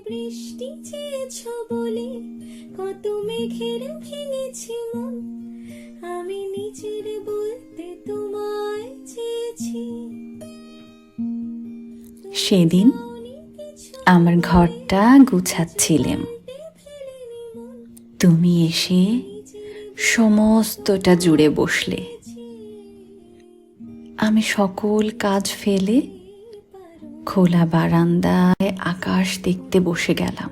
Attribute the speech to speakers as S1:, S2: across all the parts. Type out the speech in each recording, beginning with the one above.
S1: বৃষ্টি চেয়েছ বলে কত মেঘের ভেঙেছি মন, আমি নিজের বলতে তোমায় চেয়েছি।
S2: সেদিন আমার ঘরটা গুছাচ্ছিলাম, তুমি এসে সমস্তটা জুড়ে বসলে। আমি সকল কাজ ফেলে খোলা বারান্দায় আকাশ দেখতে বসে গেলাম।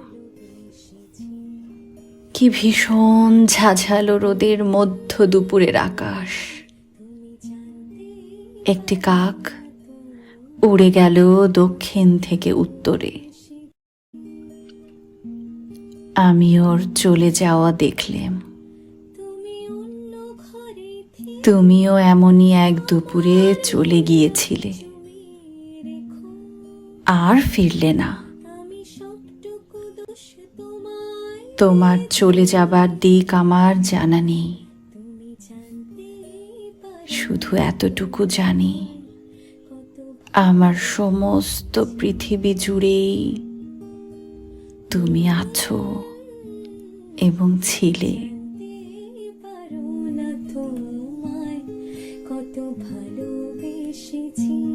S2: কি ভীষণ ঝাঝালো রোদের মধ্য দুপুরের আকাশ। একটি কাক উড়ে গেল দক্ষিণ থেকে উত্তরে। আমি ওর চলে যাওয়া দেখলাম। তুমিও এমনই এক দুপুরে চলে গিয়েছিলে, আর ফিরলে না। তোমার চলে যাবার দিক আমার জানা নেই, শুধু এতটুকু জানি আমার সমস্ত পৃথিবী জুড়েই তুমি আছো এবং ছিলে।
S1: তোমায় কত ভালোবেসেছি।